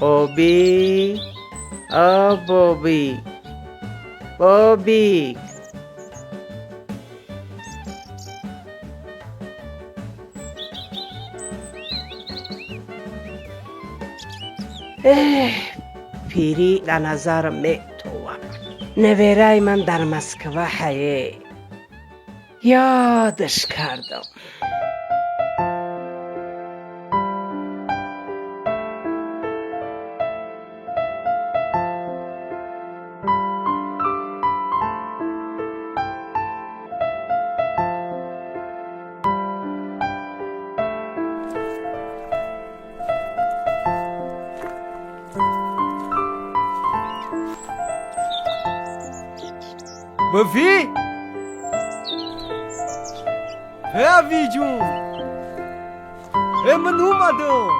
بابی بابی بابی پیری در نظر می توام نویره من در مسکو حیه یادش کردم بافی؟ اوی جون من اومدم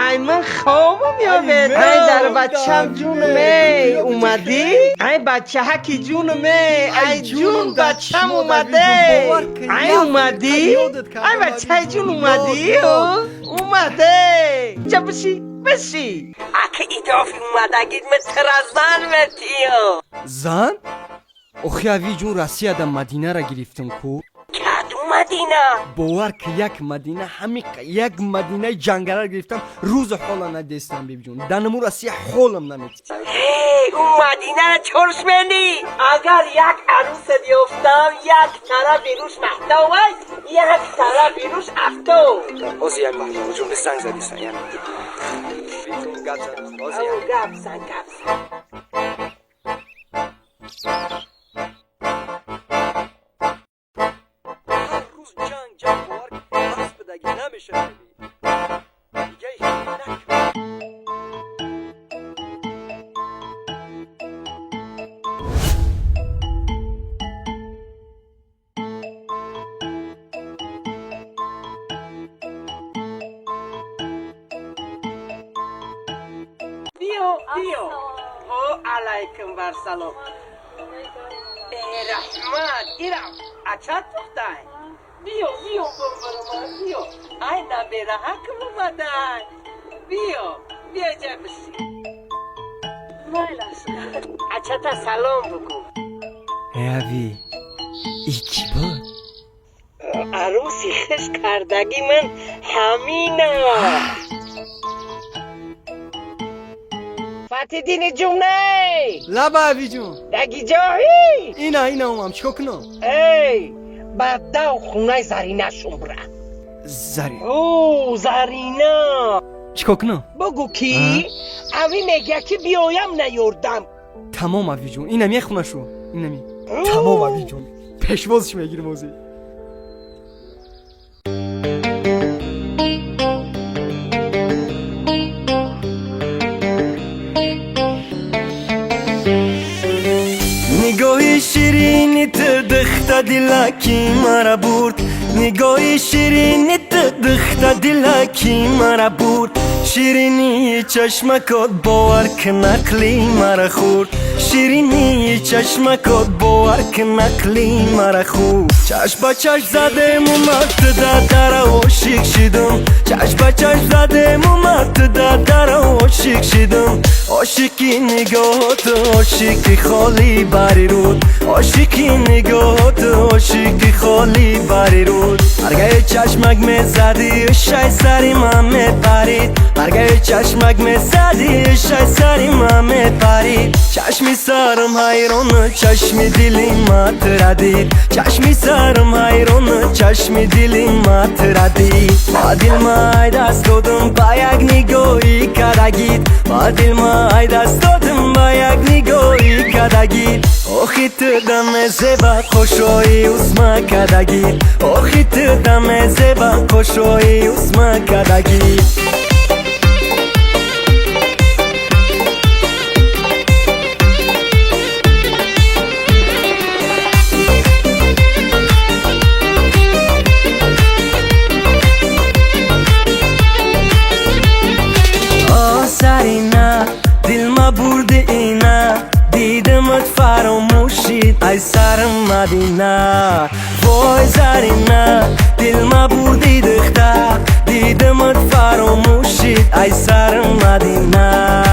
ای من خوابم یابد ای در بچم جونمه اومدی؟ ای بچه حکی جونمه ای جون بچم اومده ای اومدی؟ ای بچه جون اومدی؟ اومده چه بشی؟ بشی اکه ایدافی اومده گید مثل زن متیو زن؟ اوخی اوی جون راستی ادم مدینه را گرفتم کو کدو مدینه؟ باور که یک مدینه همین یک مدینه جنگل را گرفتم روز حالا ندستم بیبی جون دنمو راستی حالم نمیت اون مدینه چرش بندی اگر یک عروس دیفتم یک طرف بیروش محتوی یک طرف بیروش افتو بازی یک محتوی جون بستنگ زدی سن یک گب سن هر روز جنگ باور که دست بدگی نمیشه دیگه نکن بیو او علیکم بر سلام رحمت ایرم اچت بختای بیو بمبرم بیو ای نبیره حکم اومدن بیو جا بسی اچت سلام بگو اوی ایکی بود عروسی خش کردگی من همینه فتی دین جمعه لبا اوی جون دگی جاهی اینا اومم چکو کنم ای بعد خونه زرینه شمبره زری او زرینه چکو کنم بگو کی؟ اوی میگه که بیایم نیوردم تمام اوی جون اینم یک خونه شو اینم تمام اوی جون پشوازش میگیرم موزی نگاهی شیرینیت دخت دلکی مرا برد نگاهی شیرینیت دخت دلکی مرا برد شیرینی چشمکات باور که نقلی مرا خورد شیرینی چشمکات باور که نقلی مرا خورد چشم با چشم زدم اومد در عاشق شدم چشم با چشم زدم اومد در عاشق شدم عاشقی نگاهات عاشقی خالی بری رود عاشقی نگاهات عاشقی خالی بری رود برگه چشمک میزدی شای سری من میپرید برگه چشمک میزدی شای سری من میپرید چشمی سرم حیران چشمی دلی مات ردید چشمی سرم حیران چشمی دلی مات ردید با دل مای دست دادم با یک نگاهی کدگید با دل مای دست دادم با یک نگاهی کدگید آخی تو دم زیبا خوشایی اسما کدگید آخی تو دم زیبا خوشایی اسما کدگید ای سرم مدینه وای زرینه دل ما بردی دخته دیدمت فراموشید ای سر مدینه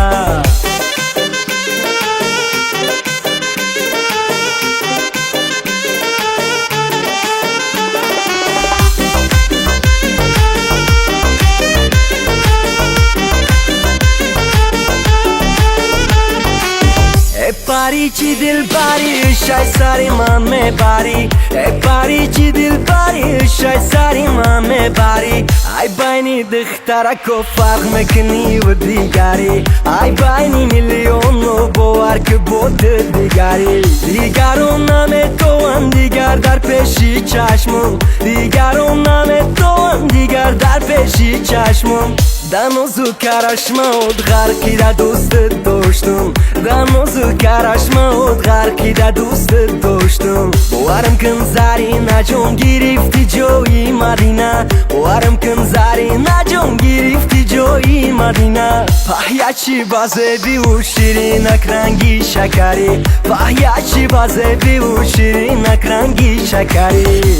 پاری چی دل باری شای سری من میبری پاری چی دل باری شای سری من میبری ای بینی دخترک و فرق میکنی و دیگری ای بینی میلیون و باور که بود دیگری دیگرون نمیتوان دیگر در پیشی چشمم دیگرون نمیتوان دیگر در پیشی چشمم در موضوع کرشمود غرقی در دوست داشتم در موضوع کرشمود غرقی در دوست داشتم باورم کن زری نجوم گرفتی جایی مدینه باورم کن زری نجوم گرفتی جایی مدینه پهیچی بازبی و شیرینک رنگی شکری پهیچی بازبی و شیرینک رنگی شکری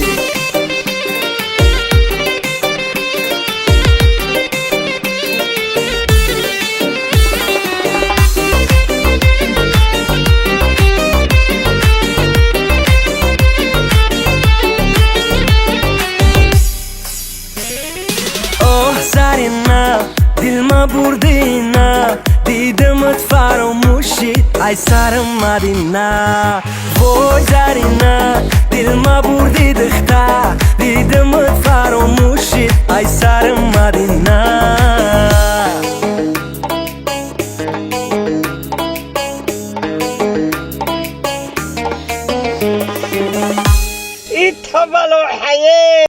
زرینا دل ما بردی نه دیدمت فراموشید ای سر مدینه وای زرینا دل ما بردی دختر دیدمت فراموشید ای سر مدینه ای تو بلو حیه